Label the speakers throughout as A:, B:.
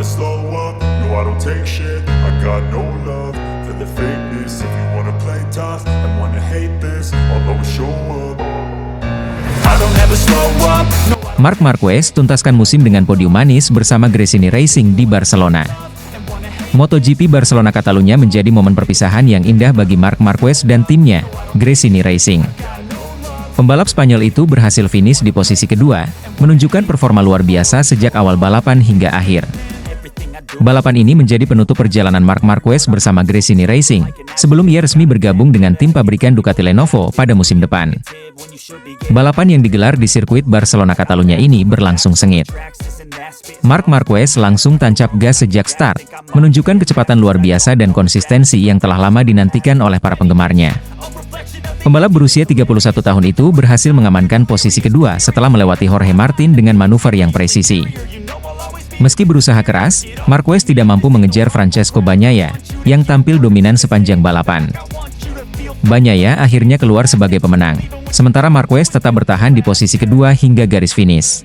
A: slow up, no I don't take shit. I got no love for the fakeness. If you wanna play tough and wanna hate this, I'll always show up. I don't ever slow up, no.
B: Marc Marquez tuntaskan musim dengan podium manis bersama Gresini Racing di Barcelona. MotoGP Barcelona Catalunya menjadi momen perpisahan yang indah bagi Marc Marquez dan timnya, Gresini Racing. Pembalap Spanyol itu berhasil finish di posisi kedua, menunjukkan performa luar biasa sejak awal balapan hingga akhir. Balapan ini menjadi penutup perjalanan Marc Marquez bersama Gresini Racing, sebelum ia resmi bergabung dengan tim pabrikan Ducati Lenovo pada musim depan. Balapan yang digelar di sirkuit Barcelona Catalunya ini berlangsung sengit. Marc Marquez langsung tancap gas sejak start, menunjukkan kecepatan luar biasa dan konsistensi yang telah lama dinantikan oleh para penggemarnya. Pembalap berusia 31 tahun itu berhasil mengamankan posisi kedua setelah melewati Jorge Martin dengan manuver yang presisi. Meski berusaha keras, Marquez tidak mampu mengejar Francesco Bagnaia, yang tampil dominan sepanjang balapan. Bagnaia akhirnya keluar sebagai pemenang, sementara Marquez tetap bertahan di posisi kedua hingga garis finish.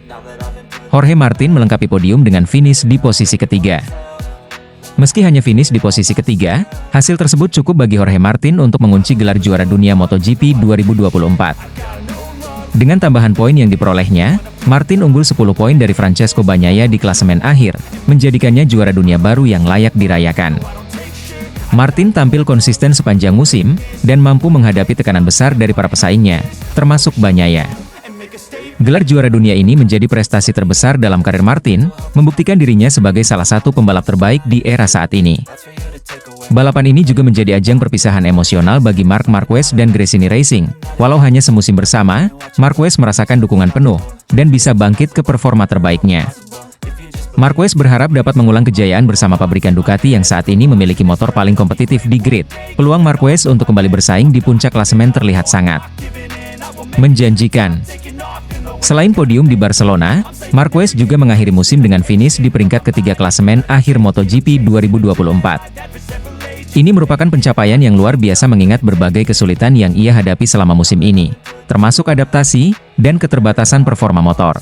B: Jorge Martin melengkapi podium dengan finish di posisi ketiga. Meski hanya finish di posisi ketiga, hasil tersebut cukup bagi Jorge Martin untuk mengunci gelar juara dunia MotoGP 2024. Dengan tambahan poin yang diperolehnya, Martin unggul 10 poin dari Francesco Bagnaia di klasemen akhir, menjadikannya juara dunia baru yang layak dirayakan. Martin tampil konsisten sepanjang musim, dan mampu menghadapi tekanan besar dari para pesaingnya, termasuk Bagnaia. Gelar juara dunia ini menjadi prestasi terbesar dalam karir Martin, membuktikan dirinya sebagai salah satu pembalap terbaik di era saat ini. Balapan ini juga menjadi ajang perpisahan emosional bagi Marc Marquez dan Gresini Racing. Walau hanya semusim bersama, Marquez merasakan dukungan penuh, dan bisa bangkit ke performa terbaiknya. Marquez berharap dapat mengulang kejayaan bersama pabrikan Ducati yang saat ini memiliki motor paling kompetitif di grid. Peluang Marquez untuk kembali bersaing di puncak klasemen terlihat sangat menjanjikan. Selain podium di Barcelona, Marquez juga mengakhiri musim dengan finish di peringkat ketiga klasemen akhir MotoGP 2024. Ini merupakan pencapaian yang luar biasa mengingat berbagai kesulitan yang ia hadapi selama musim ini, termasuk adaptasi dan keterbatasan performa motor.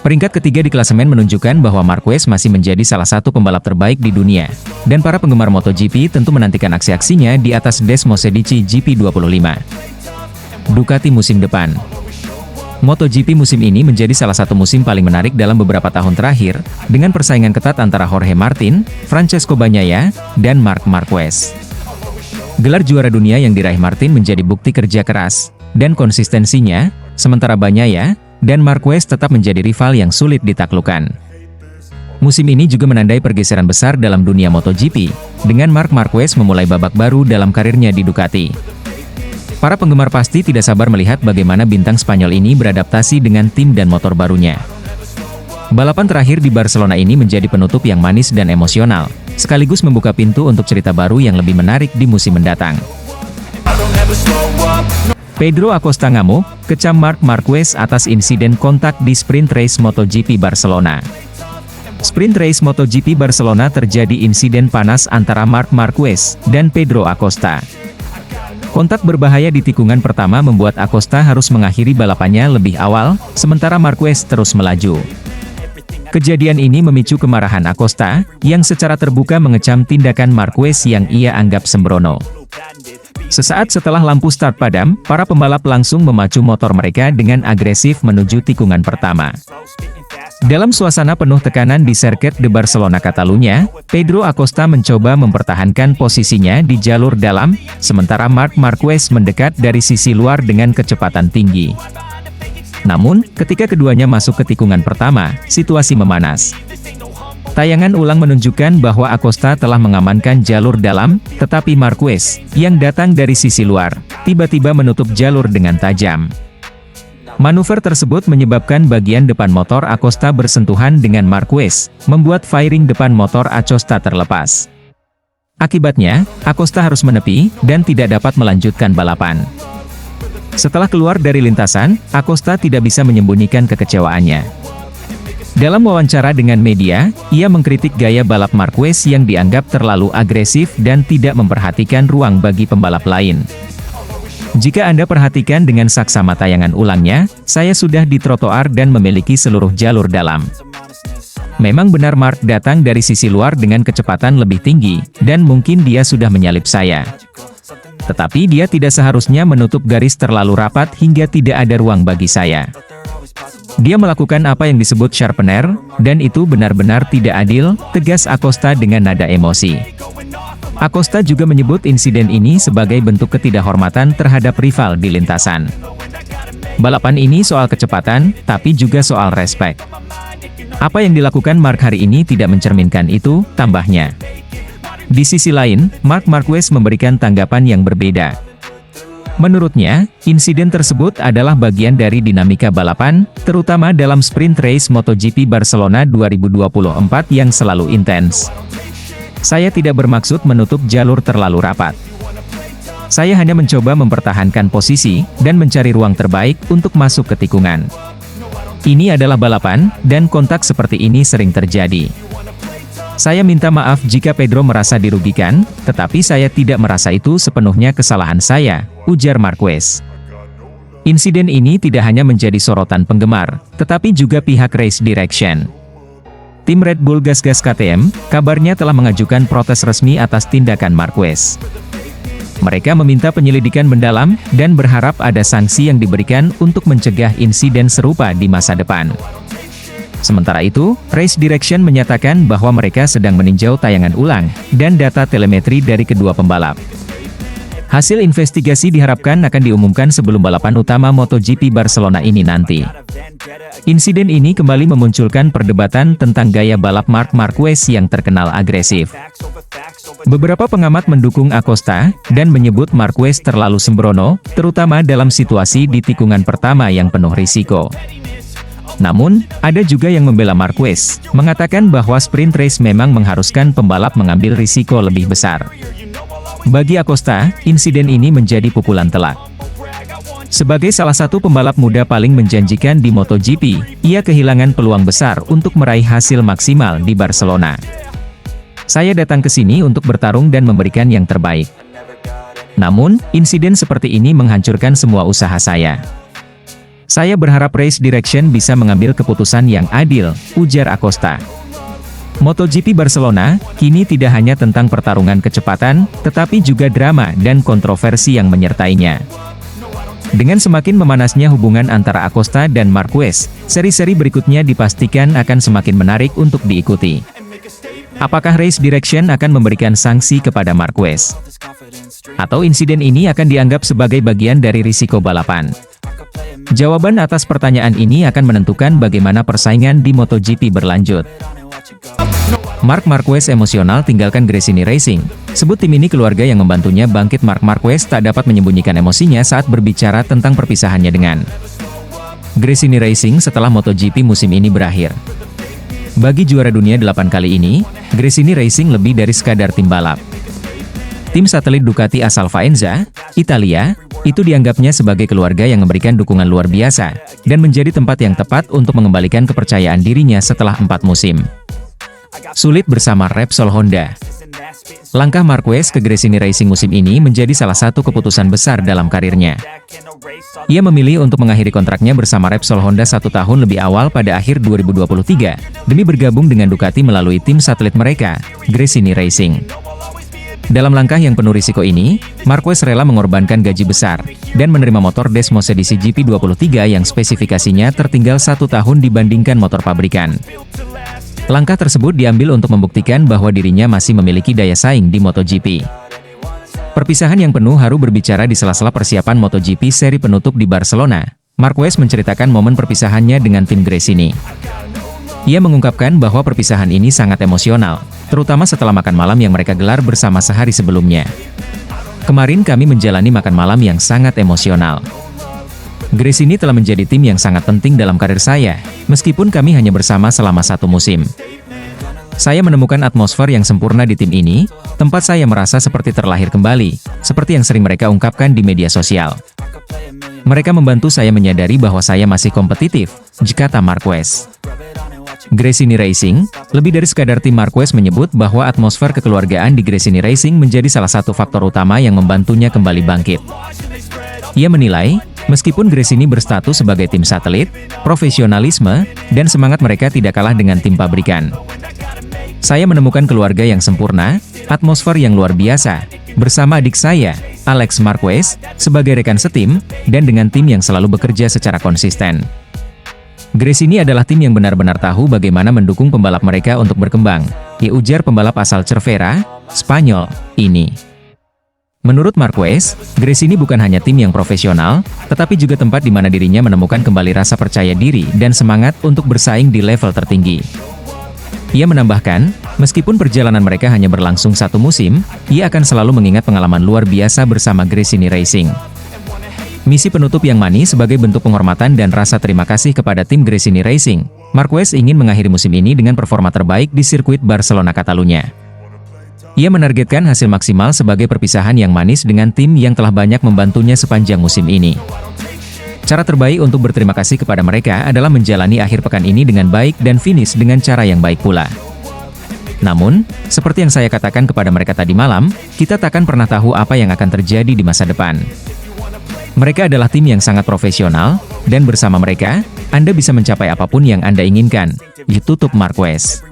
B: Peringkat ketiga di klasemen menunjukkan bahwa Marquez masih menjadi salah satu pembalap terbaik di dunia, dan para penggemar MotoGP tentu menantikan aksi-aksinya di atas Desmosedici GP25. Ducati musim depan. MotoGP musim ini menjadi salah satu musim paling menarik dalam beberapa tahun terakhir, dengan persaingan ketat antara Jorge Martin, Francesco Bagnaia, dan Marc Marquez. Gelar juara dunia yang diraih Martin menjadi bukti kerja keras dan konsistensinya, sementara Bagnaia dan Marquez tetap menjadi rival yang sulit ditaklukkan. Musim ini juga menandai pergeseran besar dalam dunia MotoGP, dengan Marc Marquez memulai babak baru dalam karirnya di Ducati. Para penggemar pasti tidak sabar melihat bagaimana bintang Spanyol ini beradaptasi dengan tim dan motor barunya. Balapan terakhir di Barcelona ini menjadi penutup yang manis dan emosional, sekaligus membuka pintu untuk cerita baru yang lebih menarik di musim mendatang. Pedro Acosta ngamuk, kecam Marc Marquez atas insiden kontak di sprint race MotoGP Barcelona. Sprint race MotoGP Barcelona terjadi insiden panas antara Marc Marquez dan Pedro Acosta. Kontak berbahaya di tikungan pertama membuat Acosta harus mengakhiri balapannya lebih awal, sementara Marquez terus melaju. Kejadian ini memicu kemarahan Acosta, yang secara terbuka mengecam tindakan Marquez yang ia anggap sembrono. Sesaat setelah lampu start padam, para pembalap langsung memacu motor mereka dengan agresif menuju tikungan pertama. Dalam suasana penuh tekanan di sirkuit de Barcelona Catalunya, Pedro Acosta mencoba mempertahankan posisinya di jalur dalam, sementara Marc Marquez mendekat dari sisi luar dengan kecepatan tinggi. Namun, ketika keduanya masuk ke tikungan pertama, situasi memanas. Tayangan ulang menunjukkan bahwa Acosta telah mengamankan jalur dalam, tetapi Marquez, yang datang dari sisi luar, tiba-tiba menutup jalur dengan tajam. Manuver tersebut menyebabkan bagian depan motor Acosta bersentuhan dengan Marquez, membuat fairing depan motor Acosta terlepas. Akibatnya, Acosta harus menepi, dan tidak dapat melanjutkan balapan. Setelah keluar dari lintasan, Acosta tidak bisa menyembunyikan kekecewaannya. Dalam wawancara dengan media, ia mengkritik gaya balap Marquez yang dianggap terlalu agresif dan tidak memperhatikan ruang bagi pembalap lain. Jika Anda perhatikan dengan saksama tayangan ulangnya, saya sudah di trotoar dan memiliki seluruh jalur dalam. Memang benar Mark datang dari sisi luar dengan kecepatan lebih tinggi, dan mungkin dia sudah menyalip saya. Tetapi dia tidak seharusnya menutup garis terlalu rapat hingga tidak ada ruang bagi saya. Dia melakukan apa yang disebut sharpener, dan itu benar-benar tidak adil, tegas Acosta dengan nada emosi. Acosta juga menyebut insiden ini sebagai bentuk ketidakhormatan terhadap rival di lintasan. Balapan ini soal kecepatan, tapi juga soal respek. Apa yang dilakukan Mark hari ini tidak mencerminkan itu, tambahnya. Di sisi lain, Marc Marquez memberikan tanggapan yang berbeda. Menurutnya, insiden tersebut adalah bagian dari dinamika balapan, terutama dalam sprint race MotoGP Barcelona 2024 yang selalu intens. Saya tidak bermaksud menutup jalur terlalu rapat. Saya hanya mencoba mempertahankan posisi, dan mencari ruang terbaik untuk masuk ke tikungan. Ini adalah balapan, dan kontak seperti ini sering terjadi. Saya minta maaf jika Pedro merasa dirugikan, tetapi saya tidak merasa itu sepenuhnya kesalahan saya, ujar Marquez. Insiden ini tidak hanya menjadi sorotan penggemar, tetapi juga pihak Race Direction. Tim Red Bull Gas-Gas KTM, kabarnya telah mengajukan protes resmi atas tindakan Marquez. Mereka meminta penyelidikan mendalam, dan berharap ada sanksi yang diberikan untuk mencegah insiden serupa di masa depan. Sementara itu, Race Direction menyatakan bahwa mereka sedang meninjau tayangan ulang, dan data telemetri dari kedua pembalap. Hasil investigasi diharapkan akan diumumkan sebelum balapan utama MotoGP Barcelona ini nanti. Insiden ini kembali memunculkan perdebatan tentang gaya balap Marc Marquez yang terkenal agresif. Beberapa pengamat mendukung Acosta, dan menyebut Marquez terlalu sembrono, terutama dalam situasi di tikungan pertama yang penuh risiko. Namun, ada juga yang membela Marquez, mengatakan bahwa sprint race memang mengharuskan pembalap mengambil risiko lebih besar. Bagi Acosta, insiden ini menjadi pukulan telak. Sebagai salah satu pembalap muda paling menjanjikan di MotoGP, ia kehilangan peluang besar untuk meraih hasil maksimal di Barcelona. Saya datang ke sini untuk bertarung dan memberikan yang terbaik. Namun, insiden seperti ini menghancurkan semua usaha saya. Saya berharap Race Direction bisa mengambil keputusan yang adil, ujar Acosta. MotoGP Barcelona, kini tidak hanya tentang pertarungan kecepatan, tetapi juga drama dan kontroversi yang menyertainya. Dengan semakin memanasnya hubungan antara Acosta dan Marquez, seri-seri berikutnya dipastikan akan semakin menarik untuk diikuti. Apakah Race Direction akan memberikan sanksi kepada Marquez? Atau insiden ini akan dianggap sebagai bagian dari risiko balapan? Jawaban atas pertanyaan ini akan menentukan bagaimana persaingan di MotoGP berlanjut. Marc Marquez emosional tinggalkan Gresini Racing. Sebut tim ini keluarga yang membantunya bangkit. Marc Marquez tak dapat menyembunyikan emosinya saat berbicara tentang perpisahannya dengan Gresini Racing setelah MotoGP musim ini berakhir. Bagi juara dunia 8 kali ini, Gresini Racing lebih dari sekadar tim balap. Tim satelit Ducati asal Faenza, Italia, itu dianggapnya sebagai keluarga yang memberikan dukungan luar biasa, dan menjadi tempat yang tepat untuk mengembalikan kepercayaan dirinya setelah 4 musim sulit bersama Repsol Honda. Langkah Marquez ke Gresini Racing musim ini menjadi salah satu keputusan besar dalam karirnya. Ia memilih untuk mengakhiri kontraknya bersama Repsol Honda 1 tahun lebih awal pada akhir 2023, demi bergabung dengan Ducati melalui tim satelit mereka, Gresini Racing. Dalam langkah yang penuh risiko ini, Marquez rela mengorbankan gaji besar, dan menerima motor Desmos edisi GP23 yang spesifikasinya tertinggal 1 tahun dibandingkan motor pabrikan. Langkah tersebut diambil untuk membuktikan bahwa dirinya masih memiliki daya saing di MotoGP. Perpisahan yang penuh haru berbicara di sela-sela persiapan MotoGP seri penutup di Barcelona. Marquez menceritakan momen perpisahannya dengan tim Gresini. Ia mengungkapkan bahwa perpisahan ini sangat emosional, terutama setelah makan malam yang mereka gelar bersama sehari sebelumnya. Kemarin kami menjalani makan malam yang sangat emosional. Gresini telah menjadi tim yang sangat penting dalam karir saya, meskipun kami hanya bersama selama 1 musim. Saya menemukan atmosfer yang sempurna di tim ini, tempat saya merasa seperti terlahir kembali, seperti yang sering mereka ungkapkan di media sosial. Mereka membantu saya menyadari bahwa saya masih kompetitif, kata Marquez. Gresini Racing, lebih dari sekadar tim. Marquez menyebut bahwa atmosfer kekeluargaan di Gresini Racing menjadi salah satu faktor utama yang membantunya kembali bangkit. Ia menilai, Meskipun Gresini berstatus sebagai tim satelit, profesionalisme, dan semangat mereka tidak kalah dengan tim pabrikan. Saya menemukan keluarga yang sempurna, atmosfer yang luar biasa, bersama adik saya, Alex Marquez, sebagai rekan setim, dan dengan tim yang selalu bekerja secara konsisten. Gresini adalah tim yang benar-benar tahu bagaimana mendukung pembalap mereka untuk berkembang, ujar pembalap asal Cervera, Spanyol, ini. Menurut Marquez, Gresini bukan hanya tim yang profesional, tetapi juga tempat di mana dirinya menemukan kembali rasa percaya diri dan semangat untuk bersaing di level tertinggi. Ia menambahkan, meskipun perjalanan mereka hanya berlangsung 1 musim, ia akan selalu mengingat pengalaman luar biasa bersama Gresini Racing. Misi penutup yang manis sebagai bentuk penghormatan dan rasa terima kasih kepada tim Gresini Racing, Marquez ingin mengakhiri musim ini dengan performa terbaik di sirkuit Barcelona Catalunya. Ia menargetkan hasil maksimal sebagai perpisahan yang manis dengan tim yang telah banyak membantunya sepanjang musim ini. Cara terbaik untuk berterima kasih kepada mereka adalah menjalani akhir pekan ini dengan baik dan finish dengan cara yang baik pula. Namun, seperti yang saya katakan kepada mereka tadi malam, kita takkan pernah tahu apa yang akan terjadi di masa depan. Mereka adalah tim yang sangat profesional, dan bersama mereka, Anda bisa mencapai apapun yang Anda inginkan, tutup Marquez.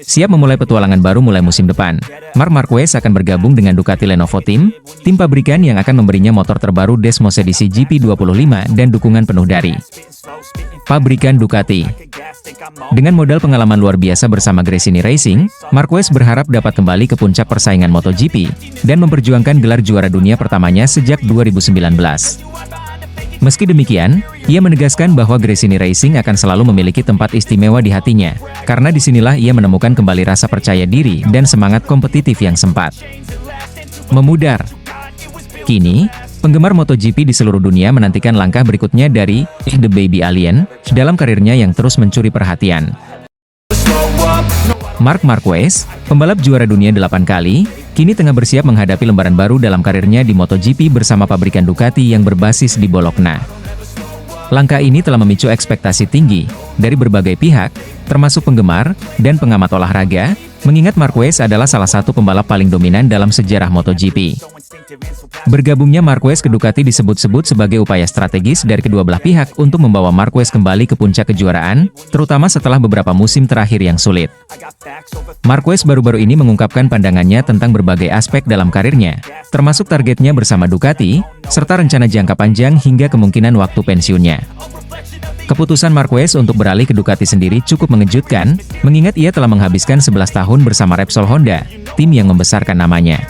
B: Siap memulai petualangan baru mulai musim depan, Marc Marquez akan bergabung dengan Ducati Lenovo Team, tim pabrikan yang akan memberinya motor terbaru Desmos edisi GP25 dan dukungan penuh dari pabrikan Ducati. Dengan modal pengalaman luar biasa bersama Gresini Racing, Marquez berharap dapat kembali ke puncak persaingan MotoGP, dan memperjuangkan gelar juara dunia pertamanya sejak 2019. Meski demikian, ia menegaskan bahwa Gresini Racing akan selalu memiliki tempat istimewa di hatinya, karena disinilah ia menemukan kembali rasa percaya diri dan semangat kompetitif yang sempat memudar. Kini, penggemar MotoGP di seluruh dunia menantikan langkah berikutnya dari The Baby Alien dalam karirnya yang terus mencuri perhatian. Marc Marquez, pembalap juara dunia 8 kali, kini tengah bersiap menghadapi lembaran baru dalam karirnya di MotoGP bersama pabrikan Ducati yang berbasis di Bologna. Langkah ini telah memicu ekspektasi tinggi dari berbagai pihak, termasuk penggemar dan pengamat olahraga, mengingat Marquez adalah salah satu pembalap paling dominan dalam sejarah MotoGP. Bergabungnya Marquez ke Ducati disebut-sebut sebagai upaya strategis dari kedua belah pihak untuk membawa Marquez kembali ke puncak kejuaraan, terutama setelah beberapa musim terakhir yang sulit. Marquez baru-baru ini mengungkapkan pandangannya tentang berbagai aspek dalam karirnya, termasuk targetnya bersama Ducati, serta rencana jangka panjang hingga kemungkinan waktu pensiunnya. Keputusan Marquez untuk beralih ke Ducati sendiri cukup mengejutkan, mengingat ia telah menghabiskan 11 tahun bersama Repsol Honda, tim yang membesarkan namanya.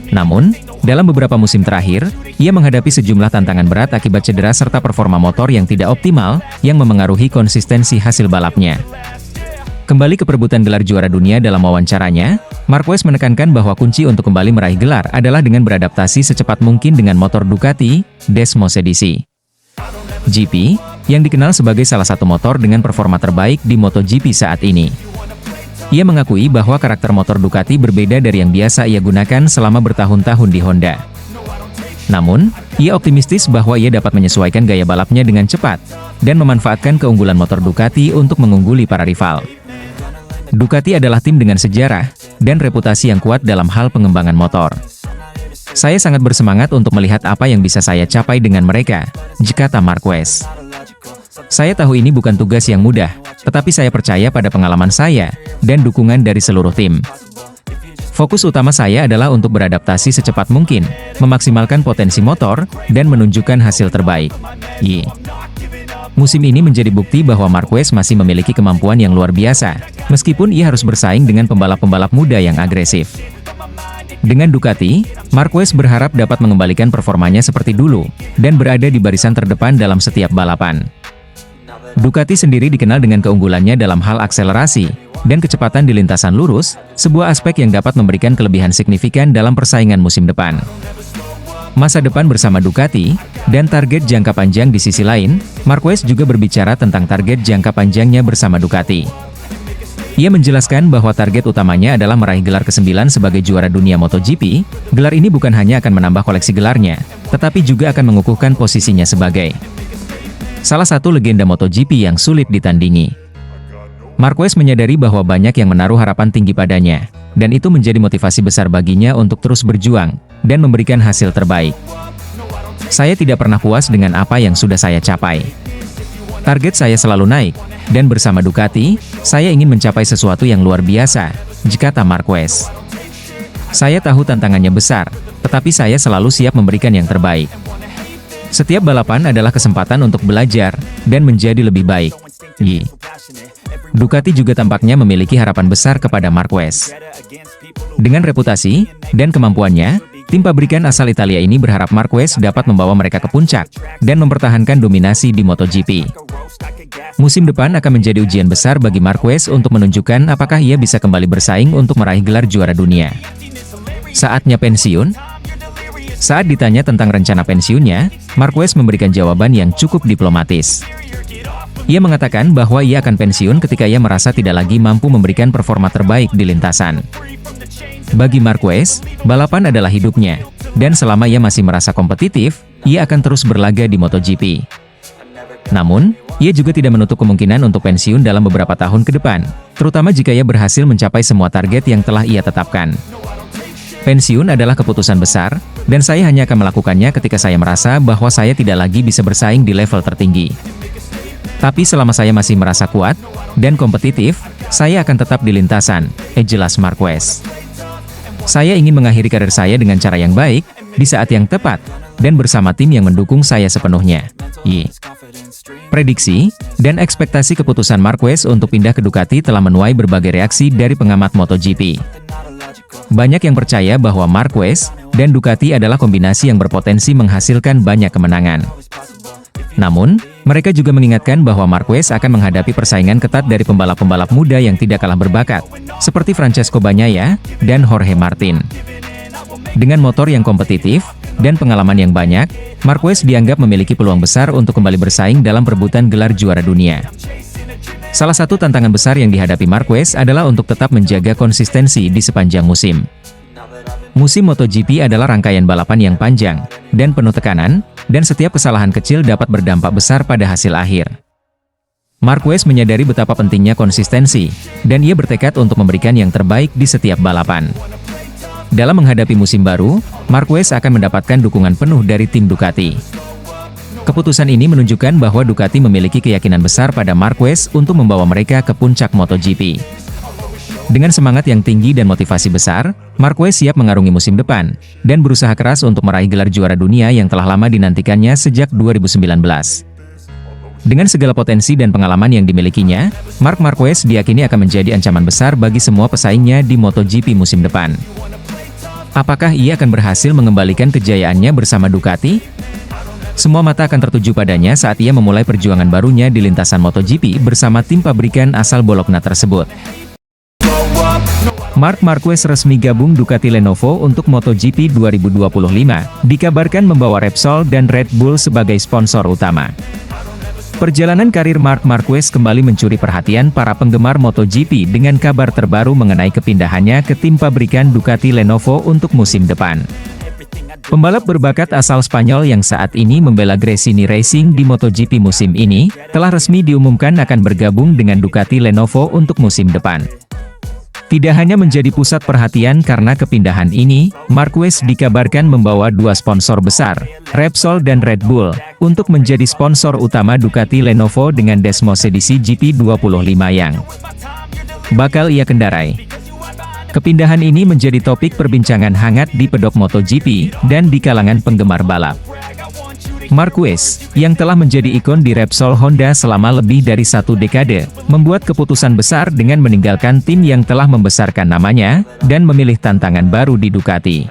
B: Namun, dalam beberapa musim terakhir, ia menghadapi sejumlah tantangan berat akibat cedera serta performa motor yang tidak optimal, yang memengaruhi konsistensi hasil balapnya. Kembali ke perebutan gelar juara dunia dalam wawancaranya, Marquez menekankan bahwa kunci untuk kembali meraih gelar adalah dengan beradaptasi secepat mungkin dengan motor Ducati Desmos edisi GP, yang dikenal sebagai salah satu motor dengan performa terbaik di MotoGP saat ini. Ia mengakui bahwa karakter motor Ducati berbeda dari yang biasa ia gunakan selama bertahun-tahun di Honda. Namun, ia optimistis bahwa ia dapat menyesuaikan gaya balapnya dengan cepat, dan memanfaatkan keunggulan motor Ducati untuk mengungguli para rival. Ducati adalah tim dengan sejarah, dan reputasi yang kuat dalam hal pengembangan motor. Saya sangat bersemangat untuk melihat apa yang bisa saya capai dengan mereka, kata Marquez. Saya tahu ini bukan tugas yang mudah, tetapi saya percaya pada pengalaman saya, dan dukungan dari seluruh tim. Fokus utama saya adalah untuk beradaptasi secepat mungkin, memaksimalkan potensi motor, dan menunjukkan hasil terbaik. Musim ini menjadi bukti bahwa Marquez masih memiliki kemampuan yang luar biasa, meskipun ia harus bersaing dengan pembalap-pembalap muda yang agresif. Dengan Ducati, Marquez berharap dapat mengembalikan performanya seperti dulu, dan berada di barisan terdepan dalam setiap balapan. Ducati sendiri dikenal dengan keunggulannya dalam hal akselerasi, dan kecepatan di lintasan lurus, sebuah aspek yang dapat memberikan kelebihan signifikan dalam persaingan musim depan. Masa depan bersama Ducati, dan target jangka panjang di sisi lain, Marquez juga berbicara tentang target jangka panjangnya bersama Ducati. Ia menjelaskan bahwa target utamanya adalah meraih gelar ke-9 sebagai juara dunia MotoGP. Gelar ini bukan hanya akan menambah koleksi gelarnya, tetapi juga akan mengukuhkan posisinya sebagai salah satu legenda MotoGP yang sulit ditandingi. Marquez menyadari bahwa banyak yang menaruh harapan tinggi padanya, dan itu menjadi motivasi besar baginya untuk terus berjuang, dan memberikan hasil terbaik. Saya tidak pernah puas dengan apa yang sudah saya capai. Target saya selalu naik, dan bersama Ducati, saya ingin mencapai sesuatu yang luar biasa, kata Marquez. Saya tahu tantangannya besar, tetapi saya selalu siap memberikan yang terbaik. Setiap balapan adalah kesempatan untuk belajar, dan menjadi lebih baik. Ducati juga tampaknya memiliki harapan besar kepada Marquez. Dengan reputasi, dan kemampuannya, tim pabrikan asal Italia ini berharap Marquez dapat membawa mereka ke puncak, dan mempertahankan dominasi di MotoGP. Musim depan akan menjadi ujian besar bagi Marquez untuk menunjukkan apakah ia bisa kembali bersaing untuk meraih gelar juara dunia. Saatnya pensiun? Saat ditanya tentang rencana pensiunnya, Marquez memberikan jawaban yang cukup diplomatis. Ia mengatakan bahwa ia akan pensiun ketika ia merasa tidak lagi mampu memberikan performa terbaik di lintasan. Bagi Marquez, balapan adalah hidupnya, dan selama ia masih merasa kompetitif, ia akan terus berlaga di MotoGP. Namun, ia juga tidak menutup kemungkinan untuk pensiun dalam beberapa tahun ke depan, terutama jika ia berhasil mencapai semua target yang telah ia tetapkan. Pensiun adalah keputusan besar, dan saya hanya akan melakukannya ketika saya merasa bahwa saya tidak lagi bisa bersaing di level tertinggi. Tapi selama saya masih merasa kuat dan kompetitif, saya akan tetap di lintasan, jelas Marquez. Saya ingin mengakhiri karir saya dengan cara yang baik, di saat yang tepat, dan bersama tim yang mendukung saya sepenuhnya. Prediksi dan ekspektasi keputusan Marquez untuk pindah ke Ducati telah menuai berbagai reaksi dari pengamat MotoGP. Banyak yang percaya bahwa Marquez dan Ducati adalah kombinasi yang berpotensi menghasilkan banyak kemenangan. Namun, mereka juga mengingatkan bahwa Marquez akan menghadapi persaingan ketat dari pembalap-pembalap muda yang tidak kalah berbakat, seperti Francesco Bagnaia dan Jorge Martin. Dengan motor yang kompetitif dan pengalaman yang banyak, Marquez dianggap memiliki peluang besar untuk kembali bersaing dalam perebutan gelar juara dunia. Salah satu tantangan besar yang dihadapi Marquez adalah untuk tetap menjaga konsistensi di sepanjang musim. Musim MotoGP adalah rangkaian balapan yang panjang dan penuh tekanan, dan setiap kesalahan kecil dapat berdampak besar pada hasil akhir. Marquez menyadari betapa pentingnya konsistensi, dan ia bertekad untuk memberikan yang terbaik di setiap balapan. Dalam menghadapi musim baru, Marquez akan mendapatkan dukungan penuh dari tim Ducati. Keputusan ini menunjukkan bahwa Ducati memiliki keyakinan besar pada Marquez untuk membawa mereka ke puncak MotoGP. Dengan semangat yang tinggi dan motivasi besar, Marquez siap mengarungi musim depan, dan berusaha keras untuk meraih gelar juara dunia yang telah lama dinantikannya sejak 2019. Dengan segala potensi dan pengalaman yang dimilikinya, Marc Marquez diyakini akan menjadi ancaman besar bagi semua pesaingnya di MotoGP musim depan. Apakah ia akan berhasil mengembalikan kejayaannya bersama Ducati? Semua mata akan tertuju padanya saat ia memulai perjuangan barunya di lintasan MotoGP bersama tim pabrikan asal Bologna tersebut. Marc Marquez resmi gabung Ducati Lenovo untuk MotoGP 2025, dikabarkan membawa Repsol dan Red Bull sebagai sponsor utama. Perjalanan karir Marc Marquez kembali mencuri perhatian para penggemar MotoGP dengan kabar terbaru mengenai kepindahannya ke tim pabrikan Ducati Lenovo untuk musim depan. Pembalap berbakat asal Spanyol yang saat ini membela Gresini Racing di MotoGP musim ini, telah resmi diumumkan akan bergabung dengan Ducati Lenovo untuk musim depan. Tidak hanya menjadi pusat perhatian karena kepindahan ini, Marquez dikabarkan membawa dua sponsor besar, Repsol dan Red Bull, untuk menjadi sponsor utama Ducati Lenovo dengan Desmos edisi GP25 yang bakal ia kendarai. Kepindahan ini menjadi topik perbincangan hangat di pedok MotoGP dan di kalangan penggemar balap. Marquez, yang telah menjadi ikon di Repsol Honda selama lebih dari 1 dekade, membuat keputusan besar dengan meninggalkan tim yang telah membesarkan namanya, dan memilih tantangan baru di Ducati.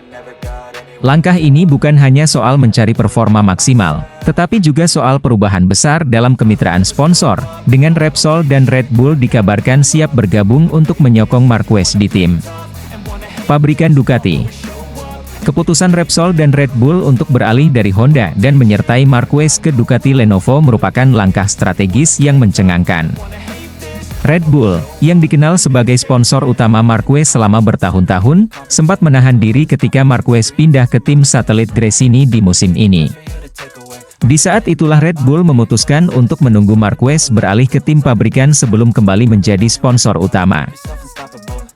B: Langkah ini bukan hanya soal mencari performa maksimal, tetapi juga soal perubahan besar dalam kemitraan sponsor, dengan Repsol dan Red Bull dikabarkan siap bergabung untuk menyokong Marquez di tim pabrikan Ducati. Keputusan Repsol dan Red Bull untuk beralih dari Honda dan menyertai Marquez ke Ducati Lenovo merupakan langkah strategis yang mencengangkan. Red Bull, yang dikenal sebagai sponsor utama Marquez selama bertahun-tahun, sempat menahan diri ketika Marquez pindah ke tim satelit Gresini di musim ini. Di saat itulah Red Bull memutuskan untuk menunggu Marquez beralih ke tim pabrikan sebelum kembali menjadi sponsor utama.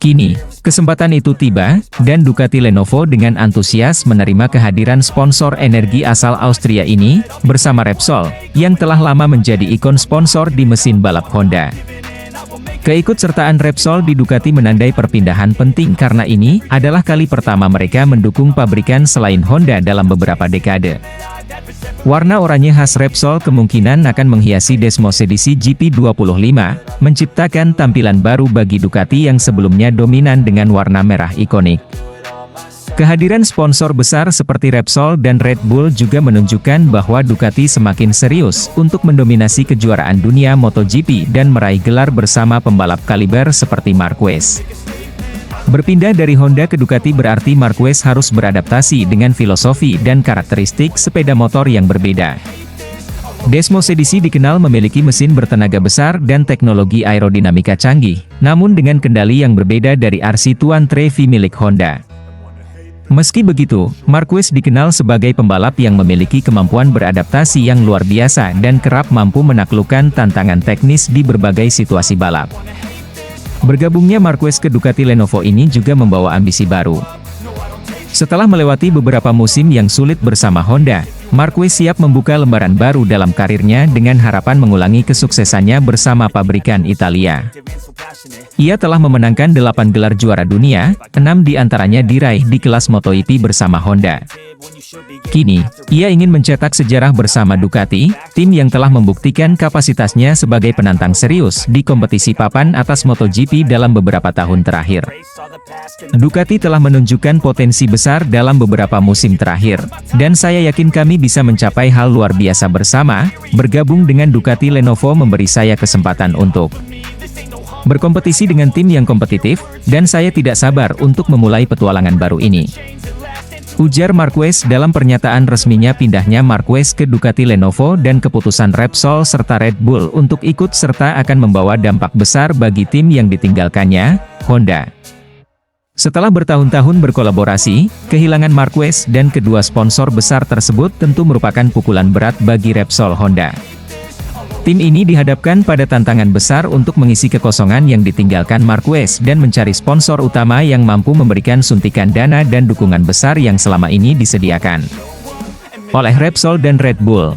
B: Kini, Kesempatan itu tiba, dan Ducati Lenovo dengan antusias menerima kehadiran sponsor energi asal Austria ini, bersama Repsol, yang telah lama menjadi ikon sponsor di mesin balap Honda. Keikutsertaan Repsol di Ducati menandai perpindahan penting karena ini adalah kali pertama mereka mendukung pabrikan selain Honda dalam beberapa dekade. Warna oranye khas Repsol kemungkinan akan menghiasi Desmos edisi GP25, menciptakan tampilan baru bagi Ducati yang sebelumnya dominan dengan warna merah ikonik. Kehadiran sponsor besar seperti Repsol dan Red Bull juga menunjukkan bahwa Ducati semakin serius untuk mendominasi kejuaraan dunia MotoGP dan meraih gelar bersama pembalap kaliber seperti Marquez. Berpindah dari Honda ke Ducati berarti Marquez harus beradaptasi dengan filosofi dan karakteristik sepeda motor yang berbeda. Desmos edisi dikenal memiliki mesin bertenaga besar dan teknologi aerodinamika canggih, namun dengan kendali yang berbeda dari RC Tuan Trevi milik Honda. Meski begitu, Marquez dikenal sebagai pembalap yang memiliki kemampuan beradaptasi yang luar biasa dan kerap mampu menaklukkan tantangan teknis di berbagai situasi balap. Bergabungnya Marquez ke Ducati Lenovo ini juga membawa ambisi baru. Setelah melewati beberapa musim yang sulit bersama Honda, Marquez siap membuka lembaran baru dalam karirnya dengan harapan mengulangi kesuksesannya bersama pabrikan Italia. Ia telah memenangkan 8 gelar juara dunia, 6 diantaranya diraih di kelas MotoGP bersama Honda. Kini, ia ingin mencetak sejarah bersama Ducati, tim yang telah membuktikan kapasitasnya sebagai penantang serius di kompetisi papan atas MotoGP dalam beberapa tahun terakhir. Ducati telah menunjukkan potensi besar dalam beberapa musim terakhir, dan saya yakin kami bisa mencapai hal luar biasa bersama. Bergabung dengan Ducati Lenovo memberi saya kesempatan untuk berkompetisi dengan tim yang kompetitif, dan saya tidak sabar untuk memulai petualangan baru ini. Ujar Marquez dalam pernyataan resminya pindahnya Marquez ke Ducati Lenovo dan keputusan Repsol serta Red Bull untuk ikut serta akan membawa dampak besar bagi tim yang ditinggalkannya, Honda. Setelah bertahun-tahun berkolaborasi, kehilangan Marquez dan kedua sponsor besar tersebut tentu merupakan pukulan berat bagi Repsol Honda. Tim ini dihadapkan pada tantangan besar untuk mengisi kekosongan yang ditinggalkan Marquez dan mencari sponsor utama yang mampu memberikan suntikan dana dan dukungan besar yang selama ini disediakan oleh Repsol dan Red Bull.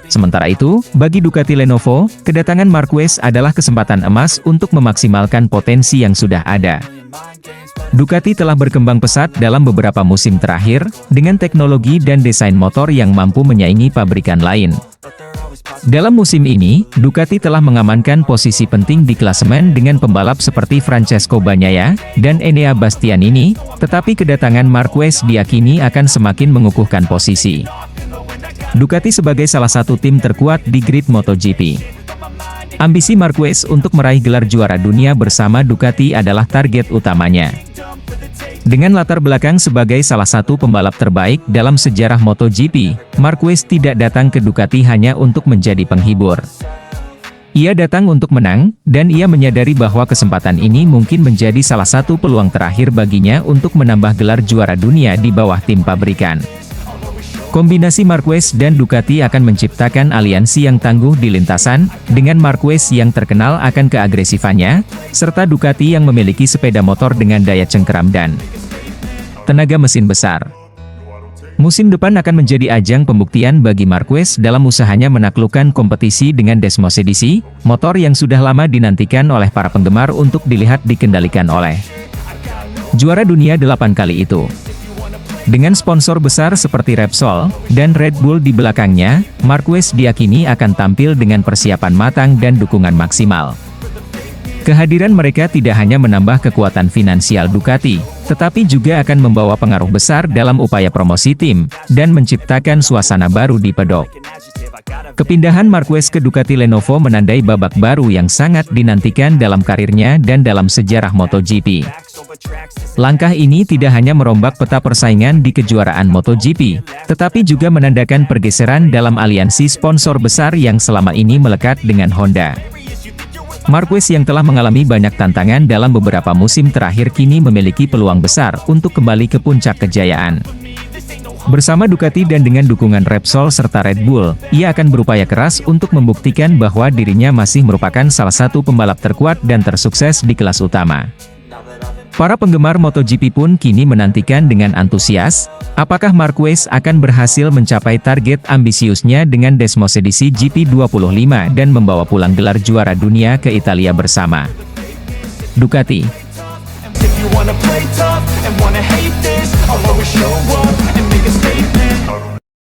B: Sementara itu, bagi Ducati Lenovo, kedatangan Marquez adalah kesempatan emas untuk memaksimalkan potensi yang sudah ada. Ducati telah berkembang pesat dalam beberapa musim terakhir, dengan teknologi dan desain motor yang mampu menyaingi pabrikan lain. Dalam musim ini, Ducati telah mengamankan posisi penting di klasemen dengan pembalap seperti Francesco Bagnaia dan Enea Bastianini, tetapi kedatangan Marquez diyakini akan semakin mengukuhkan posisi Ducati sebagai salah satu tim terkuat di grid MotoGP. Ambisi Marquez untuk meraih gelar juara dunia bersama Ducati adalah target utamanya. Dengan latar belakang sebagai salah satu pembalap terbaik dalam sejarah MotoGP, Marquez tidak datang ke Ducati hanya untuk menjadi penghibur. Ia datang untuk menang, dan ia menyadari bahwa kesempatan ini mungkin menjadi salah satu peluang terakhir baginya untuk menambah gelar juara dunia di bawah tim pabrikan. Kombinasi Marquez dan Ducati akan menciptakan aliansi yang tangguh di lintasan, dengan Marquez yang terkenal akan keagresifannya, serta Ducati yang memiliki sepeda motor dengan daya cengkeram dan tenaga mesin besar. Musim depan akan menjadi ajang pembuktian bagi Marquez dalam usahanya menaklukkan kompetisi dengan Desmos edisi, motor yang sudah lama dinantikan oleh para penggemar untuk dilihat dikendalikan oleh juara dunia 8 kali itu. Dengan sponsor besar seperti Repsol dan Red Bull di belakangnya, Marquez diyakini akan tampil dengan persiapan matang dan dukungan maksimal. Kehadiran mereka tidak hanya menambah kekuatan finansial Ducati, tetapi juga akan membawa pengaruh besar dalam upaya promosi tim, dan menciptakan suasana baru di pedok. Kepindahan Marquez ke Ducati Lenovo menandai babak baru yang sangat dinantikan dalam karirnya dan dalam sejarah MotoGP. Langkah ini tidak hanya merombak peta persaingan di kejuaraan MotoGP, tetapi juga menandakan pergeseran dalam aliansi sponsor besar yang selama ini melekat dengan Honda. Marquez yang telah mengalami banyak tantangan dalam beberapa musim terakhir kini memiliki peluang besar untuk kembali ke puncak kejayaan. Bersama Ducati dan dengan dukungan Repsol serta Red Bull, ia akan berupaya keras untuk membuktikan bahwa dirinya masih merupakan salah satu pembalap terkuat dan tersukses di kelas utama. Para penggemar MotoGP pun kini menantikan dengan antusias, apakah Marquez akan berhasil mencapai target ambisiusnya dengan Desmosedici GP25 dan membawa pulang gelar juara dunia ke Italia bersama Ducati.
A: If you wanna play tough and wanna hate this, I'll always show up.